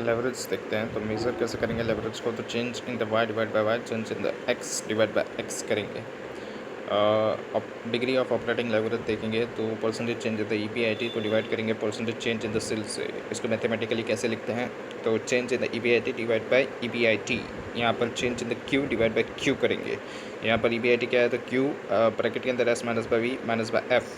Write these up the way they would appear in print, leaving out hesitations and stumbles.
Leverage देखते हैं। तो मेज़र कैसे करेंगे लेवरेज को, तो change in the Y divide by Y, change in the X divide by X करेंगे। डिग्री ऑफ ऑपरेटिंग लेवरेज देखेंगे तो percentage change in the EBIT को डिवाइड करेंगे percentage change in the sales से। इसको मैथमेटिकली कैसे लिखते हैं, तो change in the EBIT divide by EBIT, यहाँ पर change in the Q divide by Q करेंगे। यहाँ पर ईपीआईटी क्या है, तो क्यू ब्रैकेट के अंदर S minus by V minus by F.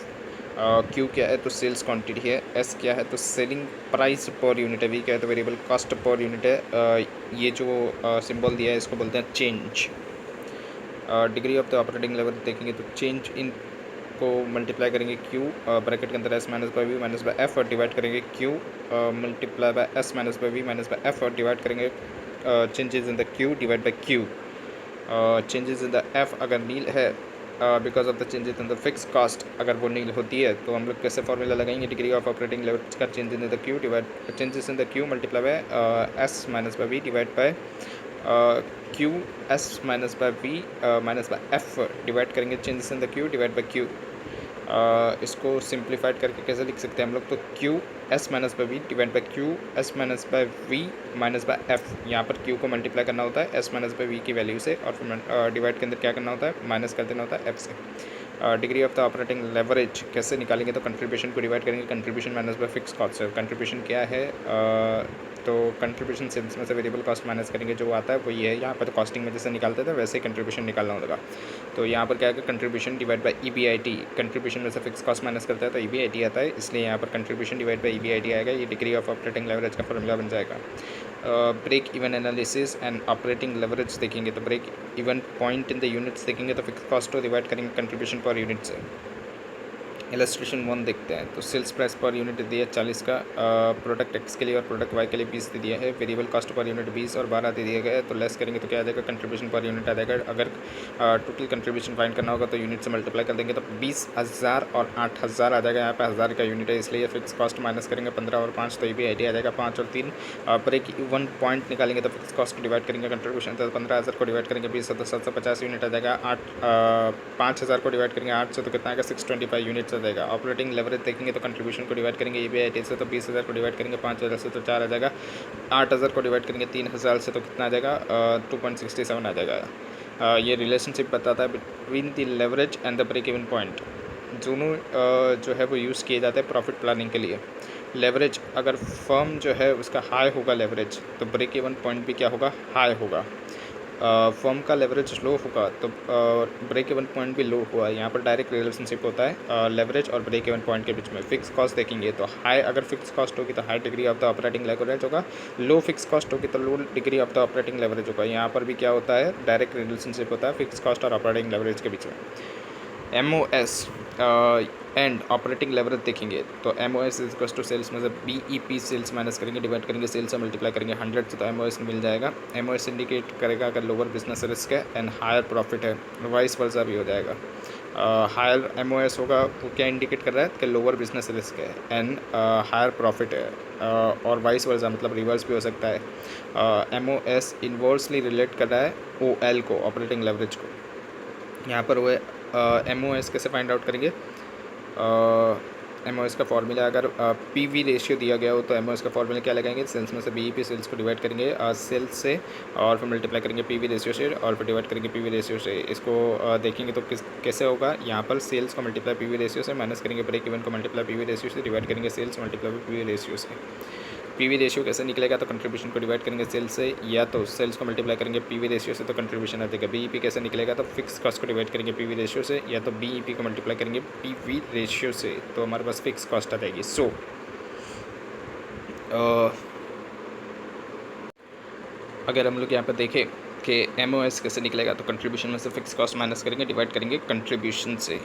Q क्या है, तो सेल्स क्वांटिटी है। एस क्या है, तो सेलिंग प्राइस पर यूनिट है। वी क्या है, तो वेरिएबल कॉस्ट पर यूनिट है। ये जो सिंबल दिया है इसको बोलते हैं change. Degree of the operating level देखेंगे तो चेंज इन को मल्टीप्लाई करेंगे क्यू ब्रैकेट के अंदर S minus by V minus by F, और डिवाइड करेंगे Q multiply by S minus by V minus by F, और डिवाइड करेंगे changes in the Q divide by Q. Changes in the F अगर nil है because of the changes in the fix cost, अगर वो नील होती है तो हम लोग कैसे फॉर्मूला लगाएंगे, डिग्री ऑफ ऑपरेटिंग लेवल का change in the Q divide changes in the Q multiply by S minus by V divide by Q S minus by V minus by F, divide करेंगे changes in the Q divide by Q. इसको simplified करके कैसे लिख सकते हैं हम लोग, तो Q S minus by V divide by Q S minus by V minus by F. यहाँ पर क्यू को मल्टीप्लाई करना होता है एस माइनस बाई वी की वैल्यू से, और फिर डिवाइड के अंदर क्या करना होता है, माइनस कर देना होता है एफ से। Degree of the operating leverage कैसे निकालेंगे, तो कंट्रीब्यूशन को डिवाइड करेंगे contribution minus by fix cost से। कंट्रीब्यूशन क्या है, तो कंट्रीब्यूशन सेल्स में से वेरिएबल कॉस्ट माइनस करेंगे, जो आता है वही है। यहाँ पर तो कॉस्टिंग में जैसे निकालते थे वैसे ही कंट्रीब्यूशन निकालना होगा। तो यहाँ पर क्या है, contribution divide by EBIT, contribution में से फिक्स कॉस्ट माइनस करता है तो ईबीआईटी आता है, इसलिए यहाँ पर कंट्रीब्यूशन डिवाइड बाय ईबीआईटी आएगा। ये डिग्री ऑफ ऑपरेटिंग लेवरेज का फॉर्मूला बन जाएगा। Break even analysis and operating leverage देखेंगे तो break even point in the units देखेंगे तो फिक्स कॉस्ट को डिवाइड करेंगे कंट्रीब्यूशन पर यूनिट से। इलस्ट्रेशन 1 देखते हैं तो सेल्स प्राइस पर यूनिट दिया है 40 का, प्रोडक्ट एक्स के लिए और प्रोडक्ट वाई के लिए 20 दे दिया है। वेरिएबल कॉस्ट पर यूनिट 20 और 12 दे दिया गया है, तो लेस करेंगे तो क्या आ जाएगा, कंट्रीब्यूशन पर यूनिट आ जाएगा। अगर टोटल कंट्रीब्यूशन फाइंड करना होगा तो यूनिट से मल्टीप्लाई कर देंगे तो 20,000 और 8,000 आ जाएगा। यहाँ पे 1000 का यूनिट है इसलिए फिक्स कॉस्ट माइनस करेंगे 15 और 5, तो ये भी आइडिया आ जाएगा 5 और 3। ब्रेक इवन पॉइंट निकालेंगे तो फिक्स कॉस्ट को डिवाइड करेंगे कंट्रीब्यूशन, तो 15,000 को डिवाइड करेंगे 20 तो 750 यूनिट आ जाएगा। 5,000 को डिवाइड करेंगे 8 से तो कितना आएगा, 625 यूनिट्स आ जाएगा। ऑपरेटिंग लेवरेज देखेंगे तो कंट्रीब्यूशन को डिवाइड करेंगे ईबीआईटी से, तो 20,000 को डिवाइड करेंगे 5,000 से तो 4 आ जाएगा। 8,000 को डिवाइड करेंगे 3,000 से तो कितना आ जाएगा, 2.67 आ जाएगा। ये रिलेशनशिप बताता है between the leverage and the break even point. दोनों जो है वो यूज़ किए जाते हैं प्रॉफिट प्लानिंग के लिए। लेवरेज अगर फर्म जो है उसका हाई होगा लेवरेज, तो ब्रेक इवन पॉइंट भी क्या होगा, हाई होगा। फर्म का लेवरेज लो होगा तो ब्रेक इवन पॉइंट भी लो हुआ है। यहाँ पर डायरेक्ट रिलेशनशिप होता है लेवरेज और ब्रेक इवन पॉइंट के बीच में। फिक्स कॉस्ट देखेंगे तो हाई, अगर फिक्स कॉस्ट होगी तो high degree of the operating leverage होगा, लो फिक्स कॉस्ट होगी तो low degree of the operating leverage होगा। यहाँ पर भी क्या होता है, डायरेक्ट रिलेशनशिप होता है फिक्स कॉस्ट और ऑपरेटिंग लेवरेज के बीच में। MOS एंड ऑपरेटिंग लेवरेज देखेंगे तो MOS is equal to sales में से BEP सेल्स माइनस करेंगे, डिवाइड करेंगे सेल्स से मल्टीप्लाई करेंगे 100 से, तो MOS मिल जाएगा। MOS इंडिकेट करेगा अगर लोअर बिजनेस रिस्क है एंड हायर प्रॉफिट है, वाइस वर्सा भी हो जाएगा। हायर MOS होगा वो क्या इंडिकेट कर रहा है कि लोअर बिजनेस रिस्क है एंड हायर प्रॉफिट है, और वाइस वर्सा मतलब रिवर्स भी हो सकता है। MOS इन्वर्सली रिलेट कर रहा है OL को, ऑपरेटिंग लेवरेज को। यहाँ पर वो MOS कैसे फाइंड आउट करेंगे, MOS का फॉर्मूला अगर PV रेशियो दिया गया हो तो MOS का फॉर्मूला क्या लगाएंगे, सेल्स में से BEP सेल्स को डिवाइड करेंगे सेल्स से, और फिर मल्टीप्लाई करेंगे PV रेशियो से, और फिर डिवाइड करेंगे PV रेशियो से। इसको देखेंगे तो कैसे होगा, यहाँ पर सेल्स को मल्टीप्लाई PV रेशियो से, माइनस करेंगे ब्रेक इवन को मल्टीप्लाई PV रेशियो से, डिवाइड करेंगे सेल्स मल्टीप्लाई PV रेशियो से। PV रेशियो कैसे निकलेगा, तो कंट्रीब्यूशन को डिवाइड करेंगे सेल्स से, या तो सेल्स को मल्टीप्लाई करेंगे PV रेशियो से तो कंट्रीब्यूशन आ जाएगा। BEP कैसे निकलेगा, तो फिक्स कॉस्ट को डिवाइड करेंगे PV रेशियो से, या तो BEP को मल्टीप्लाई करेंगे PV रेशियो से, तो हमारे पास फिक्स कॉस्ट आ जाएगी। सो अगर हम लोग यहाँ पर देखें कि MOS कैसे निकलेगा, तो कंट्रीब्यूशन में से फिक्स कॉस्ट माइनस करेंगे, डिवाइड करेंगे कंट्रीब्यूशन से,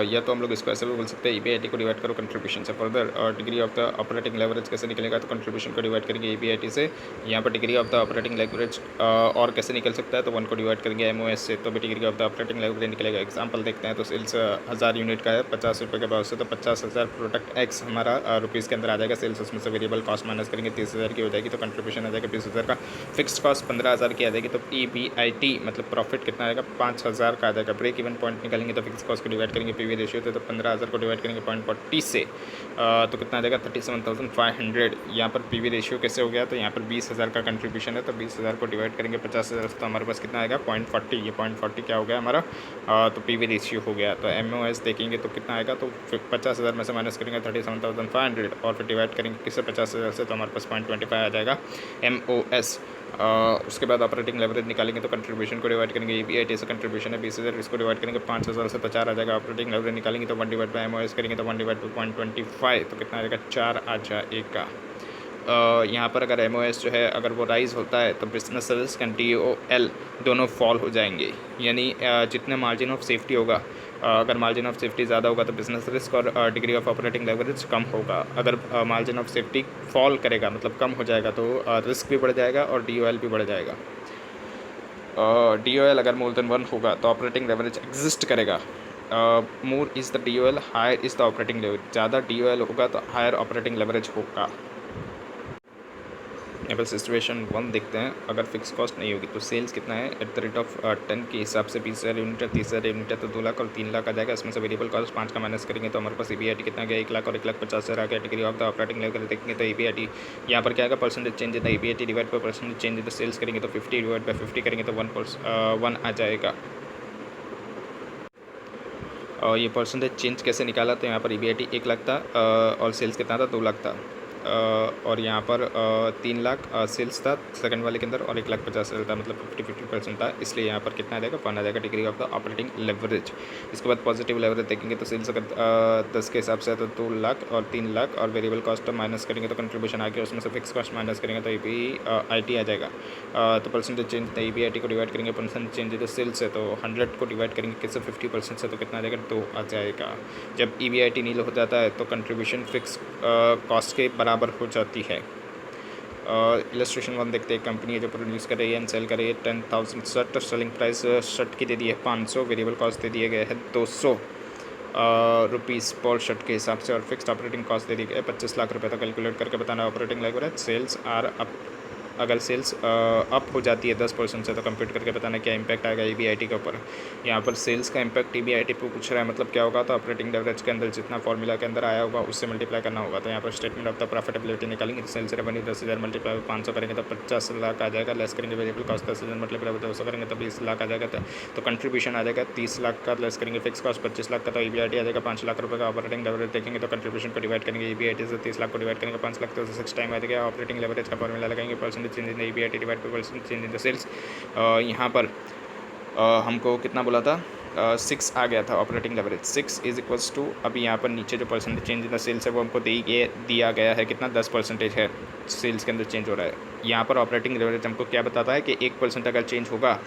या तो हम लोग इसको ऐसे भी बोल सकते हैं EBIT को डिवाइड करो कंट्रीब्यूशन से। Further degree of the operating leverage कैसे निकलेगा, तो कंट्रीब्यूशन को डिवाइड करेंगे EBIT से। यहाँ पर degree of the operating leverage और कैसे निकल सकता है, तो 1 को डिवाइड करेंगे MOS से, तो भी degree of the operating leverage निकलेगा। एग्जाम्पल देखते हैं तो सेल्स 1000 यूनिट का है 50 रुपये के भाव से, तो 50,000 प्रोडक्ट एक्स हमारा रुपीज़ के अंदर आ जाएगा सेल्स, उसमें से वेरिएबल कॉस्ट माइनस करेंगे 30,000 की हो जाएगी, तो कंट्रीब्यूशन आ जाएगा 20,000 का। फिक्स्ड कॉस्ट 15,000 की आ जाएगी, तो PBIT मतलब प्रॉफिट कितना आएगा 5000 का आ जाएगा। ब्रेक इवन पॉइंट निकालेंगे तो फिक्स कॉस्ट को डिवाइड करेंगे PV रेशियो तो 15000 को डिवाइड करेंगे 0.40 से तो कितना आ जाएगा 37,500। यहाँ पर PV रेशियो कैसे हो गया, तो यहाँ पर 20,000 का कंट्रीब्यूशन है तो 20,000 को डिवाइड करेंगे 50,000 तो हमारे पास कितना आएगा 0.40। ये 0.40 क्या हो गया हमारा तो PV रेशियो हो गया। तो MOS देखेंगे तो कितना आएगा, तो 50,000 में से माइनस करेंगे 37,500 और फिर डिवाइड करेंगे किससे 50,000 से, तो हमारे पास 0.25 आ जाएगा MOS। उसके बाद ऑपरेटिंग लेवरेज निकालेंगे तो कंट्रीब्यूशन को डिवाइड करेंगे EBIT से कंट्रीब्यूशन है 20,000, इसको डिवाइड करेंगे 5,000 से तो 4 आ जाएगा। ऑपरेटिंग लेवरेज निकालेंगे तो 1 डिवाइड बाय MOS करेंगे तो 1 डिवाइड बाय 0.25 तो कितना आ जाएगा 4 आ जाएगा। यहाँ पर अगर MOS जो है अगर वो राइज़ होता है तो बिजनेस रिस्क एंड DOL दोनों फॉल हो जाएंगे, यानी जितने मार्जिन ऑफ सेफ्टी होगा अगर मार्जिन ऑफ सेफ्टी ज़्यादा होगा तो बिजनेस रिस्क और डिग्री ऑफ ऑपरेटिंग लेवरेज कम होगा। अगर मार्जिन ऑफ सेफ्टी फॉल करेगा मतलब कम हो जाएगा तो रिस्क भी बढ़ जाएगा और DOL भी बढ़ जाएगा। DOL अगर मोर देन 1 होगा तो ऑपरेटिंग लेवरेज एग्जिस्ट करेगा। More is the DOL higher is the operating leverage, ज़्यादा DOL होगा तो हायर ऑपरेटिंग लेवरेज होगा। यहाँ पर सिचुएशन 1 देखते हैं, अगर फिक्स कॉस्ट नहीं होगी तो सेल्स कितना है एट द रेट ऑफ 10 के हिसाब से 20,000 यूनिट है, 30,000 यूनिट है तो 2 लाख और 3 लाख आ जाएगा। इसमें से वेरिएबल कॉस्ट 5 का माइनस करेंगे तो हमारे पास EBIT कितना गया 1 लाख और 1,50,000 आ गया। Degree of the operating level देखेंगे तो EBIT यहाँ पर क्या आएगा percentage change in the EBIT divide by percentage change in the sales करेंगे तो 50 डिवाइड बाय 50 करेंगे तो 1 आ जाएगा। और ये परसेंटेज चेंज कैसे निकाला, तो यहाँ पर EBIT 1 लाख था और सेल्स कितना था 2 लाख था और यहाँ पर 3 लाख सेल्स था सेकंड वाले के अंदर और 1,50,000 था मतलब 50-50% था, इसलिए यहाँ पर कितना आ जाएगा 1 आ जाएगा degree of the operating leverage. इसके बाद पॉजिटिव लेवरेज देखेंगे तो सेल्स अगर 10 के हिसाब से तो 2 लाख और 3 लाख और वेरिएबल कॉस्ट माइनस करेंगे तो कंट्रीब्यूशन आ गया, उसमें से फिक्स कॉस्ट माइनस करेंगे तो EBIT आ जाएगा। तो परसेंटेज चेंज EBIT को डिवाइड करेंगे परसेंटेज चेंज तो सेल्स है तो 100 को डिवाइड करेंगे किससे 50% से तो कितना आ जाएगा 2 आ जाएगा। जब EBIT नील हो जाता है तो कंट्रीब्यूशन फिक्स कॉस्ट के बराबर हो जाती है। इलस्ट्रेशन 1 देखते हैं, कंपनी है जो प्रोड्यूस कर रही है एंड सेल कर रही है 10,000 शर्ट, सेलिंग प्राइस शर्ट की दे दी है 500, वेरिएबल कॉस्ट दे दिए गए हैं 200 रुपीज़ पर शर्ट के हिसाब से और फिक्स्ड ऑपरेटिंग कॉस्ट दे दी गई है 25 लाख रुपये। तो कैलकुलेट करके बताना operating leverage sales are up, अगर सेल्स अप हो जाती है 10% से तो कंप्यूट करके बताना क्या इंपैक्ट आएगा EBIT के ऊपर। यहाँ पर सेल्स का इंपैक्ट EBIT पे पूछ रहा है, मतलब क्या होगा तो ऑपरेटिंग लेवरेज के अंदर जितना फॉर्मूला के अंदर आया होगा उससे मल्टीप्लाई करना होगा। तो यहाँ पर स्टेटमेंट ऑफ द प्रॉफिटेबिलिटी निकालेंगे, सेल्स रेवेन्यू 10,000 मल्टीप्लाई 500 करेंगे तो 50 लाख आ जाएगा, लेस करेंगे वेरिएबल कॉस्ट 10,000 मल्टीप्लाई 200 करेंगे तो 20 लाख आ जाएगा। तो कंट्रीब्यूशन आ जाएगा 30 लाख का, लेस करेंगे फिक्स कॉस्ट 25 लाख का तो EBIT आ जाएगा 5 लाख रुपये का। ऑपरेटिंग लेवरेज देखेंगे तो कंट्रीब्यूशन को डिवाइड करेंगे EBIT से 30 लाख को डिवाइड करेंगे 5 लाख तो 6 टाइम आ जाएगा। ऑपरेटिंग लेवरेज का फॉर्मूला लगाएंगे percentage change in EBIT divide by percentage change in the sales. यहाँ पर हमको कितना बोला था 6 आ गया था operating leverage 6 is equals to, अभी यहाँ पर नीचे जो percentage change in the sales है वो हमको दिया गया है कितना 10% है सेल्स के अंदर चेंज हो रहा है। यहाँ पर ऑपरेटिंग लेवरेज हमको क्या बताता है कि 1% अगर चेंज होगा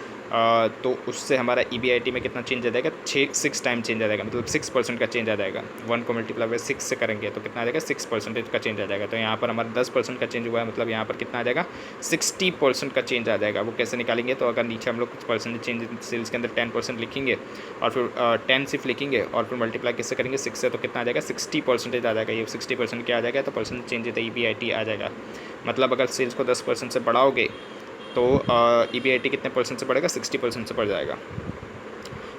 तो उससे हमारा EBIT में कितना चेंज आ जाएगा 6 टाइम चेंज आ जाएगा, मतलब 6% का चेंज आ जाएगा। 1 को मल्टीप्लाई बाय 6 से करेंगे तो कितना आ जाएगा 6% का चेंज आ जाएगा। तो यहाँ पर हमारा 10% का चेंज हुआ है, मतलब यहाँ पर कितना आ जाएगा 60% का चेंज आ जाएगा। वो कैसे निकालेंगे, तो अगर नीचे हम लोग कुछ परसेंटेज चेंज सेल्स के अंदर 10% लिखेंगे और फिर 10 सिर्फ लिखेंगे और फिर मल्टीप्लाई किससे करेंगे 6 से तो कितना आ जाएगा 60% आ जाएगा। ये 60% क्या आ जाएगा तो परसेंटेज चेंज है EBIT आ जाएगा। मतलब अगर सेल्स को 10% से बढ़ाओगे तो EBIT कितने परसेंट से बढ़ेगा 60% से बढ़ जाएगा।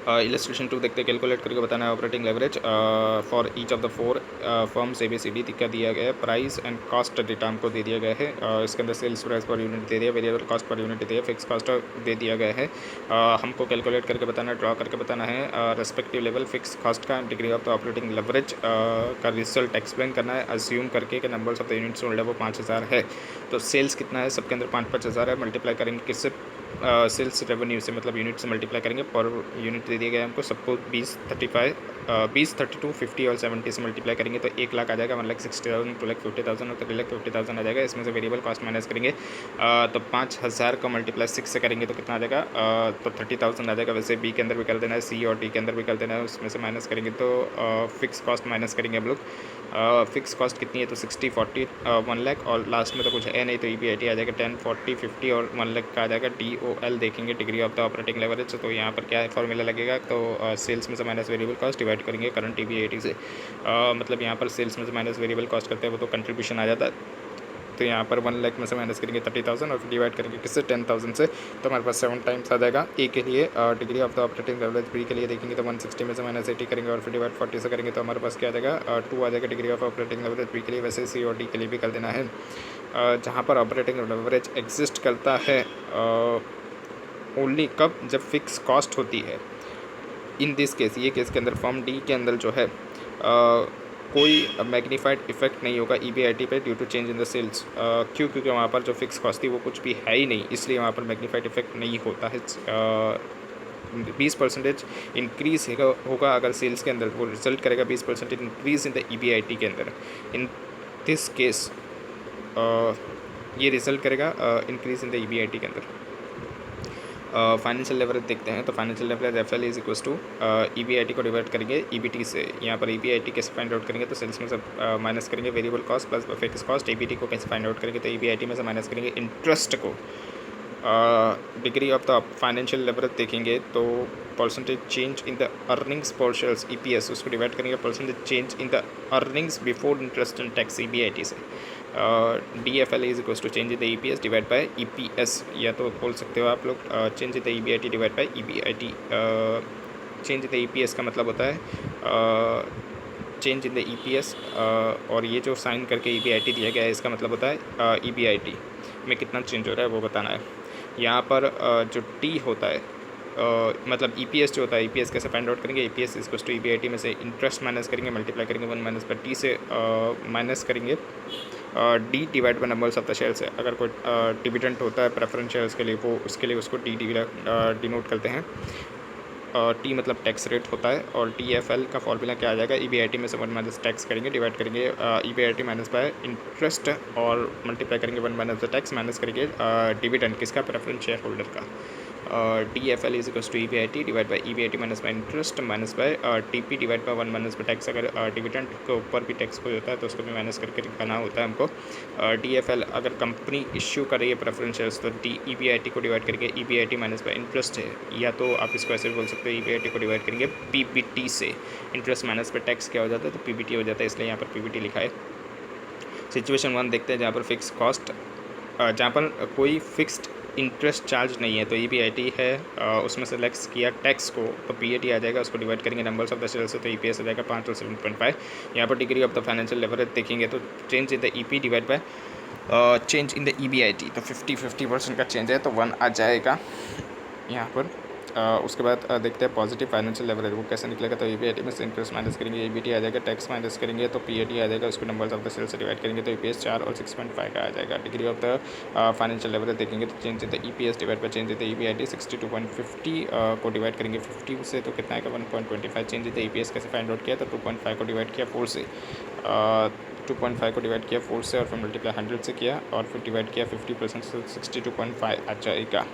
इलस्ट्रेशन 2 देखते हैं, कैलकुलेट करके बताना है operating leverage for each of the 4 firms ABCD का दिया गया है। प्राइस एंड कॉस्ट डेटा हमको दे दिया गया है, इसके अंदर सेल्स प्राइस पर यूनिट दे दिया, वेरिएबल कॉस्ट पर यूनिट दे दिया, फिक्स कॉस्ट दे दिया गया है। हमको कैलकुलेट करके बताना है, ड्रॉ करके बताना है रेस्पेक्टिव लेवल फिक्स कॉस्ट का, degree of the operating leverage का रिजल्ट एक्सप्लेन करना है अज्यूम करके कि numbers of the units sold है वो 5000 है। तो सेल्स कितना है सबके अंदर 5-5 हज़ार है, मल्टीप्लाई करेंगे किससे सेल्स रेवेन्यू से, मतलब यूनिट से मल्टीप्लाई करेंगे पर यूनिट दे दिया गया हमको सबको 20, 32, 50 और 70 से मल्टीप्लाई करेंगे तो 1 लाख आ जाएगा, 1,60,000, 2,50,000 और 3,50,000 आ जाएगा। इसमें से वेरिएबल कॉस्ट माइनस करेंगे तो 5,000 का मल्टीप्लाई 6 से करेंगे तो कितना आ जाएगा तो 30,000 आ जाएगा। वैसे बी के अंदर भी कर देना है, सी और डी के अंदर भी कर देना है, उसमें से माइनस करेंगे तो फिक्स कॉस्ट माइनस करेंगे हम लोग। फिक्स कॉस्ट कितनी है तो 60, 40, 1 लाख और लास्ट में तो कुछ है नहीं तो EBIT आ जाएगा 10, 40, 50 और 1 लाख का आ जाएगा। DOL देखेंगे degree of the operating leverage, तो यहाँ पर क्या फॉर्मूला लगेगा तो सेल्स में से माइनस वेरिएबल कॉस्ट डिवाइड करेंगे करंट EBIT से। मतलब यहाँ पर सेल्स में से माइनस वेरिएबल कॉस्ट करते हैं वो तो कंट्रीब्यूशन आ जाता है तो यहाँ पर 1 लाख में से माइनस करेंगे 30,000 और फिर डिवाइड करेंगे किससे 10,000 से, तो हमारे पास 7 टाइम्स आ जाएगा ए के लिए। Degree of the operating leverage B के लिए देखेंगे तो 160 में से माइनस 80 करेंगे और फिर डिवाइड 40 से करेंगे तो हमारे पास क्या आ जाएगा 2 आ जाएगा degree of operating leverage B के लिए। वैसे सी और डी के लिए भी कर देना है। जहाँ पर ऑपरेटिंग लेवरेज एग्जिस्ट करता है ओनली कब, जब फिक्स कॉस्ट होती है। इन दिस केस, ये केस के अंदर फॉर्म डी के अंदर जो है कोई मैग्नीफाइड इफेक्ट नहीं होगा EBIT पे due to change in the sales. क्यों? क्योंकि वहाँ पर जो फिक्स कॉस्ट थी वो कुछ भी है ही नहीं, इसलिए वहाँ पर मैग्नीफाइड इफेक्ट नहीं होता है। 20% इंक्रीज होगा अगर सेल्स के अंदर, वो रिजल्ट करेगा 20% इंक्रीज इन द EBIT के अंदर। इन दिस केस ये रिजल्ट करेगा इंक्रीज इन द EBIT के अंदर। फाइनेंशियल लेवरेज देखते हैं तो financial leverage FL is equals to EBIT को डिवाइड करेंगे EBT से। यहाँ पर EBIT कैसे फाइंड आउट करेंगे तो सेल्स में से माइनस करेंगे variable cost plus fix cost. EBT को कैसे फाइंड आउट करेंगे तो EBIT में से माइनस करेंगे इंटरेस्ट को। Degree of the financial leverage देखेंगे तो percentage change in the earnings per shares EPS, उसको डिवाइड करेंगे percentage change in the earnings before interest and tax EBIT से। DFL is equals to change in the EPS divide by EPS, या तो बोल सकते हो आप लोग change in the EBIT divide by EBIT। Change in the EPS का मतलब होता है चेंज इन द EPS, और ये जो साइन करके EBIT दिया गया है इसका मतलब होता है EBIT में कितना चेंज हो रहा है वो बताना है। यहाँ पर जो T होता है मतलब EPS जो होता है, EPS कैसे फाइंड आउट करेंगे, EPS इक्वल्स टू EBIT में से इंटरेस्ट माइनस करेंगे, मल्टीप्लाई करेंगे 1 माइनस पर T से माइनस करेंगे D divide by numbers of the shares है। अगर कोई डिविडेंड होता है प्रेफरेंस शेयर्स के लिए, वो उसके लिए उसको D डिनोट करते हैं। T मतलब टैक्स रेट होता है और TFL का फॉर्मूला क्या आ जाएगा, EBIT में से 1 माइनस टैक्स करेंगे, डिवाइड करेंगे EBIT माइनस बाय इंटरेस्ट और मल्टीप्लाई करेंगे 1 माइनस द टैक्स, माइनस करेंगे डिविडेंड किसका, प्रेफरेंस शेयर होल्डर का। DFL is equals to EBIT divide by EBIT minus by interest minus by TP divide by 1 minus by tax. अगर dividend के ऊपर भी tax कोई होता है तो उसको भी माइनस करके दिखाना होता है हमको। DFL अगर कंपनी इश्यू कर रही है प्रेफरेंस शेयर्स तो EBIT को डिवाइड करके EBIT माइनस बाय इंटरेस्ट है, या तो आप इसको ऐसे बोल सकते हो EBIT को डिवाइड करेंगे PBT से। इंटरेस्ट माइनस बाय टैक्स क्या हो जाता है तो PBT हो जाता है, इसलिए यहाँ पर PBT लिखा है। सिचुएशन 1 देखते हैं जहाँ पर फिक्स कॉस्ट, जहाँ पर कोई फिक्स्ड इंटरेस्ट चार्ज नहीं है तो EBIT है, उसमें सेलेक्ट किया टैक्स को तो PAT आ जाएगा, उसको डिवाइड करेंगे नंबर्स ऑफ द शेयर्स से तो EPS आ जाएगा 5 और 7.5। यहाँ पर degree of the financial leverage देखेंगे तो change in the EP divide by change in the EBIT, तो 50% का चेंज है तो 1 आ जाएगा यहाँ पर। उसके बाद देखते हैं पॉजिटिव फाइनेंशियल लेवरेज वो कैसे निकलेगा, तो EBIT में से इंटरेस्ट माइनस करेंगे, EBT आ जाएगा, टैक्स माइनस करेंगे तो PAT आ जाएगा, उसको नंबर्स ऑफ द सेल्स से डिवाइड करेंगे तो EPS 4 और 6.5 का आ जाएगा। Degree of the financial leverage देखेंगे तो change in the EPS divide by change in the EBIT 62.50 को डिवाइड करेंगे 50 से तो कितना आएगा 1.25। चेंज इन द EPS कैसे फाइंड आउट किया तो 2.5 को डिवाइड किया 4 से, 2.5 को डिवाइड किया 4 से और फिर मल्टीप्लाई 100 से किया और फिर डिवाइड किया 50% से 62.5 आ जाएगा।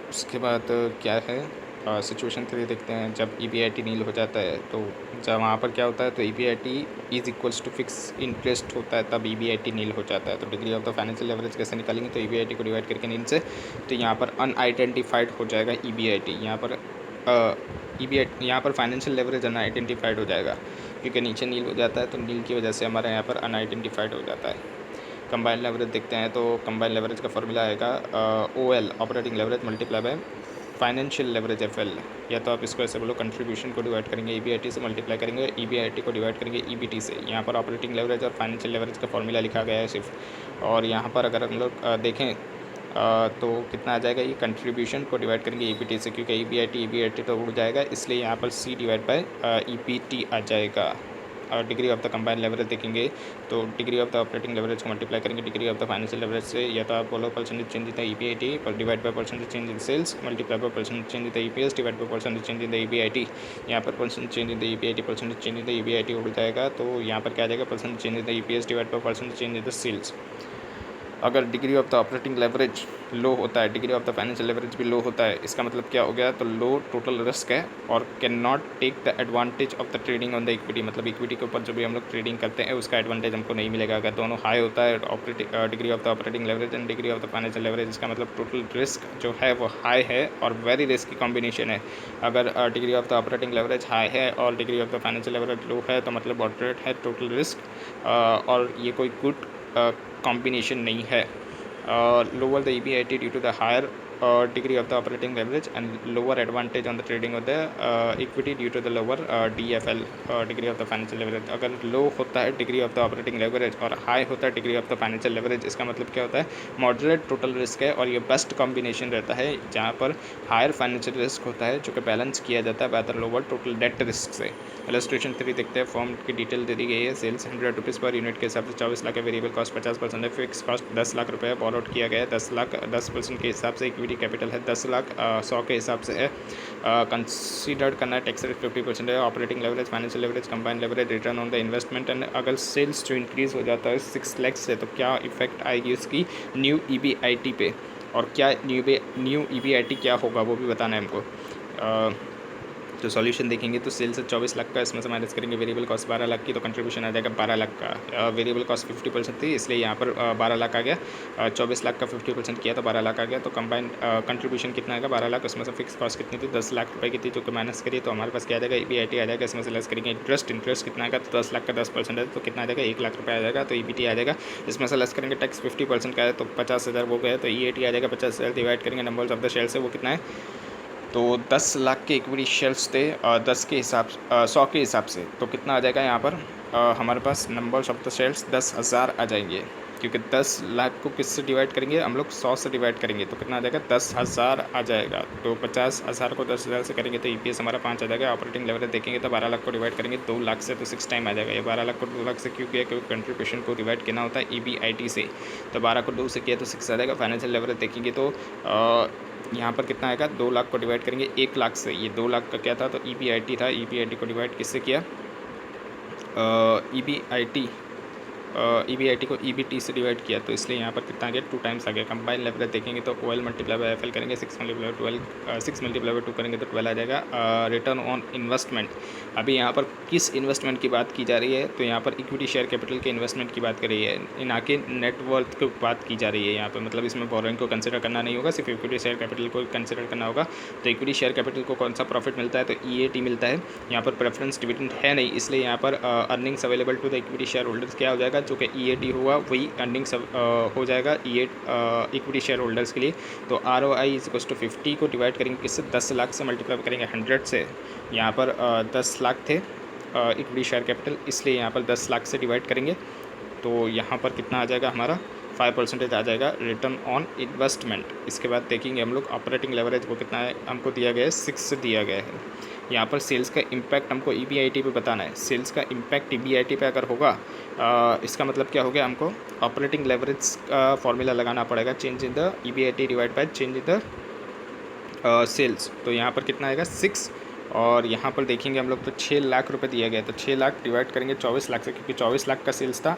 उसके बाद क्या है सिचुएशन 3 देखते हैं। जब EBIT नील हो जाता है तो जब वहाँ पर क्या होता है तो EBIT is equals to fix interest होता है, तब EBIT नील हो जाता है। तो degree of the financial leverage कैसे निकालेंगे तो EBIT को डिवाइड करके नील से, तो यहाँ पर अनआइडेंटिफाइड हो जाएगा EBIT। यहाँ पर EBIT यहाँ पर फाइनेंशियल लेवरेज अनआइडेंटिफाइड हो जाएगा क्योंकि नीचे नील हो जाता है, तो नील की वजह से हमारा यहाँ पर अनआइडेंटिफाइड हो जाता है। कंबाइंड लेवरेज देखते हैं तो कंबाइंड लेवरेज का फॉर्मूला आएगा OL operating leverage multiply by financial leverage FL, या तो आप इसको ऐसे बोलो कंट्रीब्यूशन को डिवाइड करेंगे EBIT से, मल्टीप्लाई करेंगे EBIT को डिवाइड करेंगे EBT से। यहाँ पर ऑपरेटिंग लेवरेज और फाइनेंशियल लेवरेज का फॉर्मूला लिखा गया है सिर्फ, और यहाँ पर अगर हम लोग देखें तो कितना आ जाएगा, ये कंट्रीब्यूशन को डिवाइड करेंगे EBT से, क्योंकि EBIT तो उड़ जाएगा, इसलिए यहाँ पर C डिवाइड बाय EBT आ जाएगा। और degree of the combined leverage देखेंगे तो degree of the operating leverage को मल्टीप्लाई करेंगे degree of the financial leverage से, या तो आप बोलो percentage change in the EBIT पर divide by percentage change in sales multiply by percentage change in the EPS divide by percentage change in the EBIT। यहाँ पर percentage change in the EBIT percentage change in the EBIT उड़ जाएगा, तो यहाँ पर क्या आ जाएगा percentage change in the EPS divide by percentage change in the sales. अगर degree of the operating leverage low होता है, degree of the financial leverage भी लो होता है, इसका मतलब क्या हो गया, तो लो टोटल रिस्क है और can not take the advantage of the trading on the equity, मतलब इक्विटी के ऊपर जो भी हम लोग ट्रेडिंग करते हैं उसका एडवांटेज हमको नहीं मिलेगा। अगर दोनों हाई होता है, degree of the operating leverage and degree of the financial leverage, इसका मतलब टोटल रिस्क जो है वो हाई है और वेरी रिस्क की कॉम्बिनेशन है। अगर degree of the operating leverage high है और degree of the financial leverage low है तो मतलब मॉडरेट है टोटल रिस्क, और ये कोई गुड कॉम्बिनेशन नहीं है। Lower the EBIT due to the higher degree of the operating leverage and lower advantage on the trading of the equity due to the lower DFL degree of the financial leverage। अगर लो होता है degree of the operating leverage और high होता है degree of the financial leverage, इसका मतलब क्या होता है, मॉडरेट टोटल रिस्क है और ये बेस्ट कॉम्बिनेशन रहता है जहाँ पर हायर फाइनेंशियल रिस्क होता है जो कि बैलेंस किया जाता है बेहतर लोअर टोटल डेट रिस्क से। इलस्ट्रेशन 3 देखते हैं। फॉर्म की डिटेल दे दी गई है। सेल्स 100 रुपीज़ पर यूनिट के हिसाब से 24 लाख है। वेरिएबल कॉस्ट 50% है। फिक्स कॉस्ट 10 लाख रुपये बॉल आउट किया गया है। 10% के हिसाब से इक्विटी कैपिटल है 10 लाख 100 के हिसाब से है। कंसीडर्ड करना है टैक्स रेट 50% है। Operating leverage, financial leverage, combined leverage, return on the investment. And अगर सेल्स जो इंक्रीज़ हो जाता है 6 लाख से तो क्या इफेक्ट आएगी उसकी न्यू EBIT पे, और क्या न्यू EBIT क्या होगा वो भी बताना है हमको। तो सॉल्यूशन देखेंगे तो सेल्स 24 लाख का, इसमें से माइनस करेंगे वेरिएबल कॉस्ट 12 लाख की, तो कंट्रीब्यूशन आ जाएगा 12 लाख का। वेरिएबल कॉस्ट 50% थी इसलिए यहाँ पर 12 लाख आ गया। 24 लाख का 50% किया तो 12 लाख आ गया। तो कंबाइंड कंट्रीब्यूशन कितना आएगा 12 लाख, उसमें से फिक्स कॉस्ट कितनी थी 10 लाख रुपये की थी, जो कि माइनस करिए तो हमारे पास क्या आ जाएगा EBIT आ जाएगा। इसमें से लेस करेंगे इंटरेस्ट कितना आएगा, तो 10 लाख का 10% है तो कितना आ जाएगा 1 लाख रुपये आ जाएगा, तो EBT आ जाएगा। इसमें से लेस करेंगे टैक्स 50% का है तो 50,000 वो गया, तो EAT आ जाएगा 50,000। डिवाइड करेंगे नंबर्स ऑफ द शेयर से, वो कितना है, तो 10 लाख के इक्विटी शेयर्स थे 10 के हिसाब 100 के हिसाब से, तो कितना आ जाएगा यहाँ पर हमारे पास नंबर्स ऑफ द शेयर्स 10,000 आ जाएंगे, क्योंकि 10 लाख को किससे डिवाइड करेंगे हम लोग 100 से डिवाइड करेंगे तो कितना आ जाएगा 10,000 आ जाएगा। तो 50,000 को 10,000 से करेंगे तो EPS हमारा 5 आ जाएगा। ऑपरेटिंग लेवरेज देखेंगे तो 12 लाख को डिवाइड करेंगे 2 लाख से तो 6 टाइम आ जाएगा। ये 12 लाख को 2 लाख से क्यों किया, क्योंकि कंट्रीब्यूशन को डिवाइड करना होता है EBIT से, तो 12 को 2 से किया तो 6 आ जाएगा। फाइनेंशियल लेवरेज देखेंगे तो यहाँ पर कितना आएगा, 2 लाख को डिवाइड करेंगे 1 लाख से, ये 2 लाख का क्या था तो EBIT था। EBIT को डिवाइड किससे किया, EBIT को EBT से डिवाइड किया, तो इसलिए यहाँ पर कितना आ गया 2 टाइम्स आ गया। कंबाइंड लेवरेज देखेंगे तो OL मल्टीप्लाई बाय FL करेंगे 6 मल्टीप्लाई बाय 2 करेंगे तो 12 आ जाएगा। रिटर्न ऑन इन्वेस्टमेंट, अभी यहाँ पर किस इन्वेस्टमेंट की बात की जा रही है, तो यहाँ पर इक्विटी शेयर कैपिटल के इन्वेस्टमेंट की बात कर रही है, ना कि नेटवर्थ की बात की जा रही है यहाँ पर। मतलब इसमें बोरोइंग को कंसिडर करना नहीं होगा, सिर्फ इक्विटी शेयर कैपिटल को कंसिडर करना होगा। तो इक्विटी शेयर कैपिटल को कौन सा प्रॉफिट मिलता है, तो EAT मिलता है। यहाँ पर प्रेफरेंस डिविडेंड है नहीं, इसलिए यहाँ पर earnings available to the equity share holders क्या हो जाएगा, जो कि EAT हुआ वही अर्निंग्स हो जाएगा इक्विटी शेयर होल्डर्स के लिए। तो ROI = 50 को डिवाइड करेंगे किससे, 10 लाख से मल्टीप्लाई करेंगे 100 से। यहाँ पर 10 लाख थे इक्विटी शेयर कैपिटल, इसलिए यहाँ पर 10 लाख से डिवाइड करेंगे तो यहाँ पर कितना आ जाएगा हमारा 5% आ जाएगा रिटर्न ऑन इन्वेस्टमेंट। इसके बाद देखेंगे हम लोग ऑपरेटिंग लेवरेज को कितना है, हमको दिया गया है 6 दिया गया है। यहाँ पर सेल्स का इम्पैक्ट हमको EBIT पे बताना है। सेल्स का इम्पैक्ट EBIT पे अगर होगा इसका मतलब क्या हो गया, हमको ऑपरेटिंग लेवरेज का फॉर्मूला लगाना पड़ेगा, change in the EBIT divide by change in the sales. तो यहाँ पर कितना आएगा 6, और यहाँ पर देखेंगे हम लोग तो 6 लाख रुपए दिया गया, तो 6 लाख डिवाइड करेंगे 24 लाख से, क्योंकि 24 लाख का सेल्स था।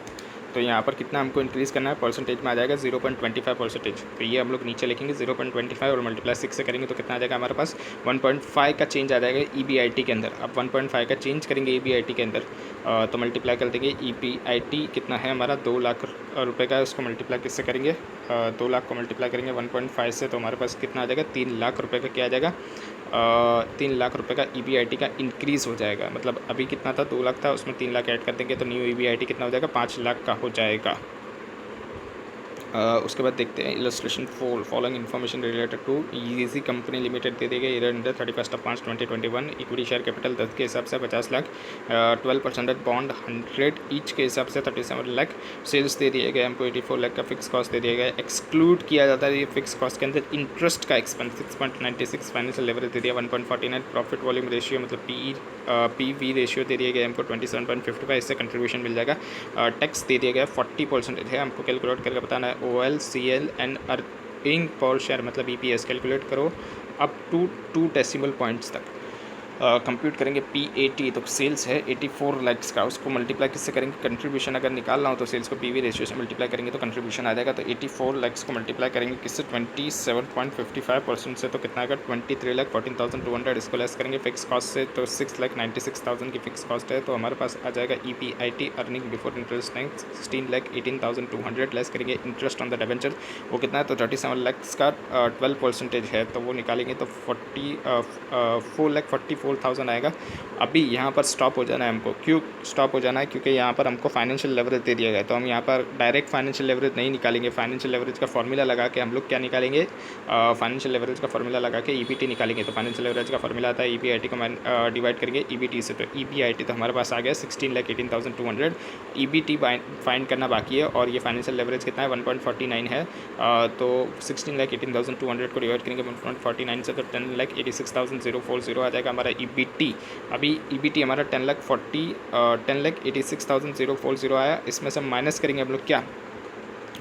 तो यहाँ पर कितना हमको इंक्रीज़ करना है, परसेंटेज में आ जाएगा 0.25%। तो ये हम लोग नीचे लिखेंगे 0.25 और मल्टीप्लाई 6 से करेंगे तो कितना आ जाएगा हमारे पास 1.5 का चेंज आ जाएगा EBIT के अंदर। अब 1.5 का चेंज करेंगे EBIT के अंदर तो मल्टीप्लाई कर देंगे। EBIT कितना है हमारा 2 लाख रुपये का, उसको मल्टीप्लाई किससे करेंगे 2 लाख को मल्टीप्लाई करेंगे 1.5 से, तो हमारे पास कितना आ जाएगा 3 लाख रुपये का क्या आ जाएगा 3 लाख रुपये का EBIT का इंक्रीज़ हो जाएगा। मतलब अभी कितना था 2 लाख था, उसमें 3 लाख ऐड कर देंगे तो न्यू EBIT कितना हो जाएगा 5 लाख का हो जाएगा। उसके बाद देखते हैं illustration 4। Following information related to easy company limited दे देगा year ended 31 March 2021। Equity share capital 10 के हिसाब से 50 लाख, 12% बॉन्ड 100 ईच के हिसाब से 37 लाख। सेल्स दे दिए गए हमको 84 लाख का। फिक्स कॉस्ट दे दिया गया, एक्सक्लूड किया जाता है ये फिक्स कॉस्ट के अंदर इंटरेस्ट का एक्सपेंस 6.96। फाइनेंशियल लेवरेज दे दिया 1.49। प्रॉफिट वॉल्यूम रेशियो मतलब PV रेशियो दे दिया गया हमको 27.55, इससे कंट्रीब्यूशन मिल जाएगा। टैक्स दे दिया गया 40% है, हमको कैलकुलेट करके बताना है। OL CL and earning per share मतलब EPS कैलकुलेट करो अप टू 2 डेसिमल पॉइंट्स तक। कंप्यूट करेंगे PAT, तो सेल्स है 84 लैक्स का, उसको मल्टीप्लाई किससे करेंगे, कंट्रीब्यूशन अगर निकालना हो तो सेल्स को PV रेशियो से मल्टीप्लाई करेंगे तो कंट्रीब्यूशन आ जाएगा। तो 84 लैक्स को मल्टीप्लाई करेंगे किससे, 27.55% से, तो कितना आएगा 23,14,200। इसको लेस करेंगे फिक्स कॉस्ट से, तो 6,96,000 की फिक्स कॉस्ट है, तो हमारे पास आ जाएगा EPIT earning before interest 16,18,200। Less करेंगे इंटरेस्ट ऑन द डिबेंचर, वो कितना है, तो 37 लैक्स का 12% है, तो वो निकालेंगे तो 4,44,000 आएगा। अभी यहाँ पर स्टॉप हो जाना है हमको, क्यों स्टॉप हो जाना है, क्योंकि यहाँ पर हमको फाइनेंशियल लेवरेज दे दिया गया है, तो हम यहाँ पर डायरेक्ट फाइनेंशियल लेवरेज नहीं निकालेंगे। फाइनेंशियल लेवरेज का फॉर्मूला लगा के हम लोग क्या निकालेंगे, फाइनेंशियल लेवरेज का फॉर्मूला लगा के EBT निकालेंगे। तो फाइनेंशियल लेवरेज का फॉर्मूला आता है EPIT को डिवाइड करेंगे EBT से, तो EPIT तो हमारे पास आ गया 16,18,200। EBT फाइंड करना बाकी है, और ये फाइनेंशियल लेवरेज कितना है 1.49 है, तो 16,18,200 को डिवाइड करेंगे 1.49 से, तो 10,86,040 आ जाएगा हमारा EBT। अभी EBT हमारा 10,86,040 आया। इसमें से माइनस करेंगे हम लोग क्या,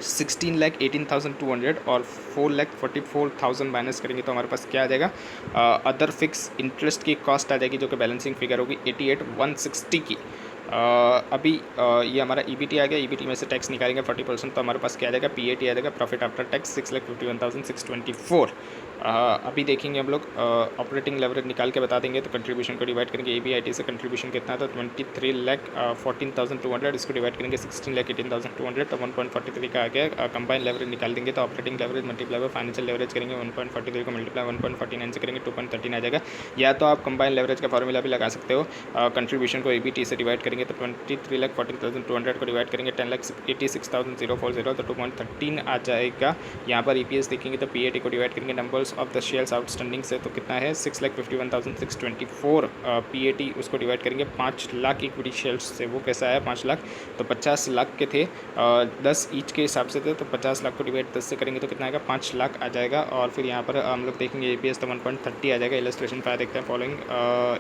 16,18,200 और 4,44,000 माइनस करेंगे तो हमारे पास क्या आ जाएगा, अदर फिक्स इंटरेस्ट की कॉस्ट आ जाएगी, जो कि बैलेंसिंग फिगर होगी 88,160 की। अभी ये हमारा EBT आ गया। EBT में से टैक्स निकालेंगे 40%, तो हमारे पास क्या आ जाएगा, PAT आ जाएगा, प्रॉफिट आफ्टर टैक्स 6,51,624। अभी देखेंगे हम लोग ऑपरेटिंग लेवरेज निकाल के बता देंगे, तो कंट्रीब्यूशन को डिवाइड करेंगे EBIT से, कंट्रीब्यूशन कितना था 23,14,200, इसको डिवाइड करेंगे 16,18,200, तो 1.43 का आ गया। कंबाइन लेवरेज निकाल देंगे तो operating leverage multiply by financial leverage करेंगे, 1.43 को मल्टीप्लाई 1.49 से करेंगे 2.13 आ जाएगा। या तो आप कंबाइन लेवरेज का फॉर्मूला भी लगा सकते हो। कंट्रीब्यूशन को EBT से डिवाइड करेंगे तो 23,14,200 को डिवाइड करेंगे 10,86,040, तो 2.13 आ जाएगा। यहाँ पर EPS देखेंगे तो PAT को डिवाइड करेंगे numbers of the shares outstanding से, तो कितना है 6,51,624। PAT उसको डिवाइड करेंगे 5 लाख इक्विटी शेयर्स से, वो कैसा है 5 लाख, तो 50 लाख के थे, 10 ईच के हिसाब से थे, तो 50 लाख को डिवाइड 10 से करेंगे तो कितना आएगा 5 लाख आ जाएगा। और फिर यहाँ पर हम लोग देखेंगे EPS तो 1.30 आ जाएगा। इलस्ट्रेशन 5 देखते हैं, फॉलोइंग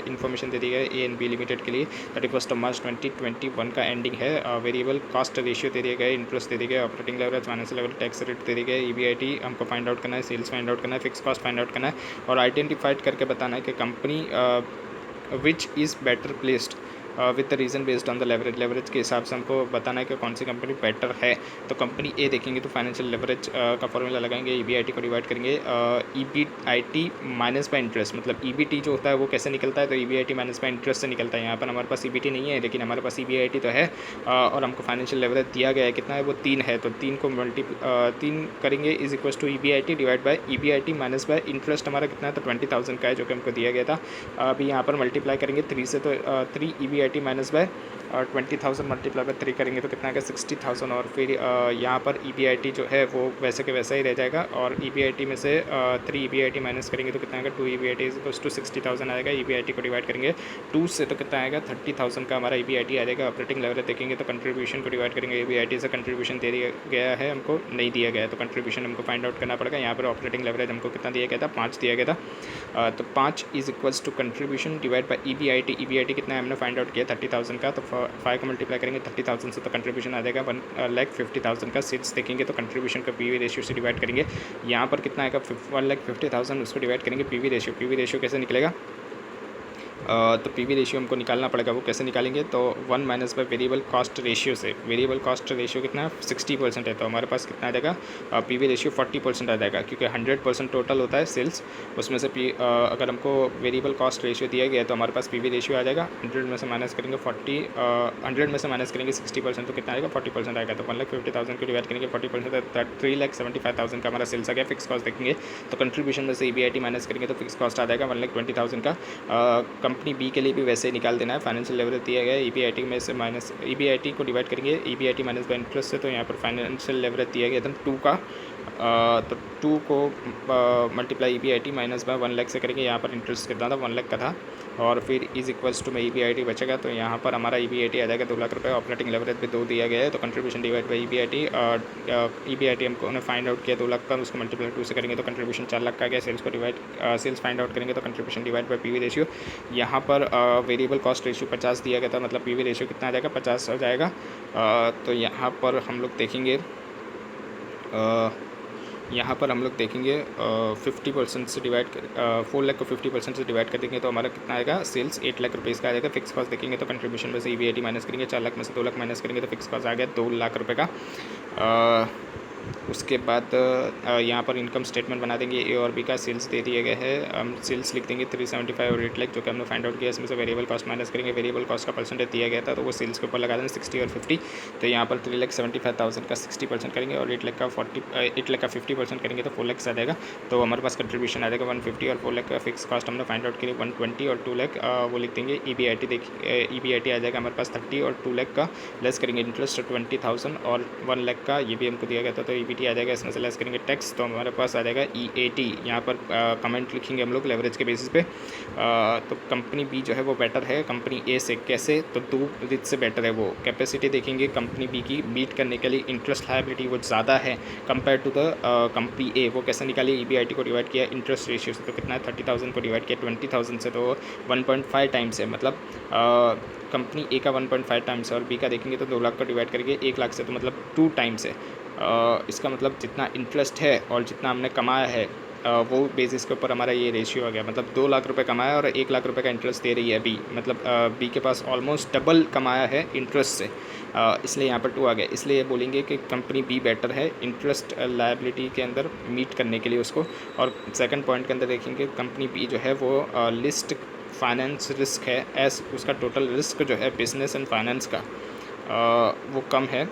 इन्फॉर्मेशन दे दी गई A&B लिमिटेड के लिए 31 मार्च 2021 का एंडिंग है। वेरिएबल कॉस्ट रेशियो दे दिए गए, इंटरेस्ट दे दिए गए, operating leverage, financial level, tax rate दे दिए गए, EBIT हमको फाइंड आउट करना है, सेल्स फाइंड आउट करना है, फिक्स कॉस्ट फाइंड आउट करना है, और आइडेंटिफाइड करके बताना है कि company which is better placed with the reason based on the leverage के हिसाब से हमको बताना है कि कौन सी कंपनी बेटर है। तो कंपनी ए देखेंगे तो फाइनेंशियल लेवरेज का फॉर्मूला लगाएंगे, EBIT को डिवाइड करेंगे EBIT माइनस बाय इंटरेस्ट, मतलब EBT जो होता है वो कैसे निकलता है, तो EBIT माइनस बाय इंटरेस्ट से निकलता है। यहाँ पर हमारे पास EBT नहीं है, लेकिन हमारे पास EBIT तो है, और हमको फाइनेंशियल लेवरेज दिया गया है, कितना है वो 3 है, तो 3 को 3 करेंगे is equal to EBIT divide by EBIT minus by interest हमारा कितना है, तो 20,000 का है, जो कि हमको दिया गया था। अभी यहाँ पर मल्टीप्लाई करेंगे 3 से, तो 3 EBIT minus by 20,000 multiply by 3 करेंगे तो कितना आएगा 60,000। और फिर यहाँ पर EBIT जो है वो वैसे के वैसा ही रह जाएगा, और EBIT में से 3 EBIT माइनस करेंगे तो कितना आएगा 2 EBIT इज इक्वल टू 60,000 आएगा। EBIT को डिवाइड करेंगे 2 से तो कितना आएगा 30,000 का हमारा EBIT आ जाएगा। ऑपरेटिंग लेवरेज देखेंगे तो कंट्रीब्यूशन को डिवाइड करेंगे, EBIT से कंट्रीब्यूशन दे दिया गया है, हमको नहीं दिया गया है, तो कंट्रीब्यूशन हमको फाइंड आउट करना पड़ेगा। यहाँ पर ऑपरेटिंग लेवरेज हमको कितना दिया गया था 5 दिया गया था, तो 5 is equals to contribution divide by EBIT कितना है हमने फाइंड आउट किया 30,000 का, तो 5 को मल्टीप्लाई करेंगे 30,000 से, तो कंट्रीब्यूशन आ जाएगा 1,50,000 का। सेल्स देखेंगे तो कंट्रीब्यूशन का PV रेशियो से डिवाइड करेंगे, यहाँ पर कितना आएगा 1,50,000, उसको डिवाइड करेंगे PV रेशियो कैसे निकलेगा, तो PV रेशियो हमको निकालना पड़ेगा। वो कैसे निकालेंगे, तो 1 minus by variable cost ratio से। वेरिएबल कॉस्ट रेशियो कितना है 60% है, तो हमारे पास कितना आ जाएगा PV रेशियो 40% आ जाएगा, क्योंकि 100% टोटल होता है सेल्स, उसमें से अगर हमको वेरिएबल कॉस्ट रेशियो दिया गया है तो हमारे पास PV रेशियो आ जाएगा 100 में से माइनस करेंगे 100 में से माइनस करेंगे 60%, तो कितना आएगा 40% आएगा। तो 1,50,000 को डिवाइड करेंगे 40%, तो 3,75,000 का हमारा सेल्स आ गया। फिक्स कॉस्ट देखेंगे तो कंट्रीब्यूशन में से EBIT माइनस करेंगे तो फिक्स कॉस्ट आ जाएगा 1,20,000 का। कंपनी बी के लिए भी वैसे ही निकाल देना है। फाइनेंशियल लेवरेज दिया गया है, EBIT में से माइनस EBIT को डिवाइड करेंगे EBIT माइनस बाय इंटरेस्ट से, तो यहाँ पर फाइनेंशियल लेवरेज दिया गया था 2 का, तो 2 को multiply EBIT minus by 1 lakh से करेंगे। यहाँ पर इंटरेस्ट कितना था 1 लाख का था, और फिर इज इक्वल्स टू में EBIT बचेगा, तो यहाँ पर हमारा EBIT आ जाएगा 2 लाख रुपये। ऑपरेटिंग लेवरेज भी 2 दिया गया है, तो कंट्रीब्यूशन डिवाइड बाई EBIT हमको फाइंड आउट किया 2 लाख का, उसको मल्टीप्लाई 2 से करेंगे तो कंट्रीब्यूशन 4 लाख का गया। सेल्स को सेल्स फाइंड आउट करेंगे तो contribution divide by PV ratio. यहाँ पर वेरिएबल कॉस्ट रेशियो 50 दिया गया था, मतलब PV रेशियो कितना आ जाएगा 50 हो जाएगा। तो यहाँ पर हम लोग देखेंगे यहाँ पर हम लोग देखेंगे 50% से डिवाइड कर 4 लाख को 50% से डिवाइड कर देंगे तो हमारा कितना आएगा, सेल्स 8 लाख रुपये इसका आ जाएगा। फिक्स कॉस्ट देखेंगे तो कंट्रीब्यूशन में से EBIT माइनस करेंगे, 4 लाख में से 2 लाख माइनस करेंगे तो फिक्स कॉस्ट आ गया 2 लाख रुपये का। उसके बाद यहाँ पर इनकम स्टेटमेंट बना देंगे। ए और बी का सेल्स दे दिए गए हैं, हम सेल्स लिख देंगे 375 और 8 लाख जो कि हमने फाइंड आउट किया। इसमें से वेरिएबल कॉस्ट माइनस करेंगे, वेरिएबल कॉस्ट का परसेंटेज दिया गया था तो वो सेल्स के ऊपर लगा देंगे 60 और 50। तो यहाँ पर 3,75,000 का 60% करेंगे और 8 लाख का 50% करेंगे तो 4 लाख आ जाएगा। तो हमारे पास कंट्रीब्यूशन आ जाएगा 150 और 4 लाख का फिक्स कॉस्ट हमने फाइंड आउट के लिए 120 और 2 लाख वो लिख देंगे। EBIT देखिए, EBIT आ जाएगा हमारे पास 30 और 2 लाख का लेस करेंगे इंटरेस्ट 20,000 और 1 लाख का ये भी हमको दिया गया था तो EBT आ जाएगा। इसमें से लेस करेंगे टैक्स तो हमारे पास आ जाएगा EAT। यहाँ पर कमेंट लिखेंगे हम लोग लेवरेज के बेसिस पे। तो कंपनी बी जो है वो बेटर है कंपनी ए से। कैसे, तो 2 रीत से बेटर है वो। कैपेसिटी देखेंगे कंपनी बी की बीट करने के लिए, इंटरेस्ट लायबिलिटी वो ज़्यादा है compare to the company A. वो कैसे निकाली, EBIT को डिवाइड किया इंटरेस्ट रेशियो से तो कितना है 30,000 को डिवाइड किया 20,000 से तो 1.5 टाइम्स है। मतलब कंपनी ए का 1.5 टाइम्स है और बी का देखेंगे तो 2 लाख को डिवाइड करेंगे 1 लाख से तो मतलब 2 टाइम्स है। इसका मतलब जितना इंटरेस्ट है और जितना हमने कमाया है वो बेसिस के ऊपर हमारा ये रेशियो आ गया। मतलब 2 लाख रुपए कमाया और 1 लाख रुपए का इंटरेस्ट दे रही है बी। मतलब बी के पास ऑलमोस्ट डबल कमाया है इंटरेस्ट से, इसलिए यहाँ पर 2 आ गया। इसलिए ये बोलेंगे कि कंपनी बी बेटर है इंटरेस्ट लायबिलिटी के अंदर मीट करने के लिए उसको। और सेकंड पॉइंट के अंदर देखेंगे कंपनी बी जो है वो लिस्ट फाइनेंस रिस्क है एस, उसका टोटल रिस्क जो है बिजनेस एंड फाइनेंस का वो कम है।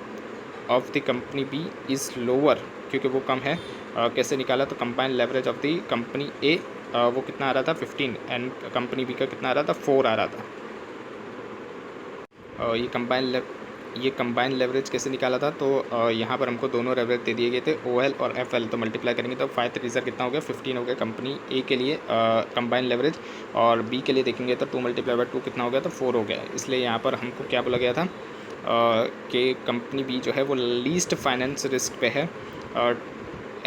Of the company B is lower क्योंकि वो कम है। कैसे निकाला, तो combined leverage of the company A वो कितना आ रहा था 15 एंड कंपनी बी का कितना आ रहा था 4 आ रहा था। ये कंबाइंड लेवरेज कैसे निकाला था, तो यहाँ पर हमको दोनों लेवरेज दे दिए गए थे OL और FL। तो मल्टीप्लाई करेंगे तो 5 3 कितना हो गया 15 हो गया कंपनी ए के लिए कंबाइंड लेवरेज, और बी के लिए देखेंगे तो 2 × 2 कितना हो गया तो 4 हो गया। इसलिए यहाँ पर हमको क्या बोला गया था कि कंपनी बी जो है वो लीस्ट फाइनेंस रिस्क पे है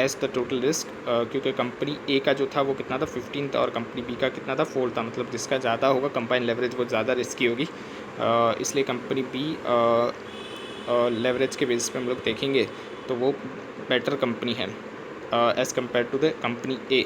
एज द टोटल रिस्क, क्योंकि कंपनी ए का जो था वो कितना था 15 था और कंपनी बी का कितना था 4 था। मतलब जिसका ज़्यादा होगा कंबाइंड लेवरेज वो ज़्यादा रिस्की होगी, इसलिए कंपनी बी लेवरेज के बेसिस पे हम लोग देखेंगे तो वो बेटर कंपनी है as compare to the company A.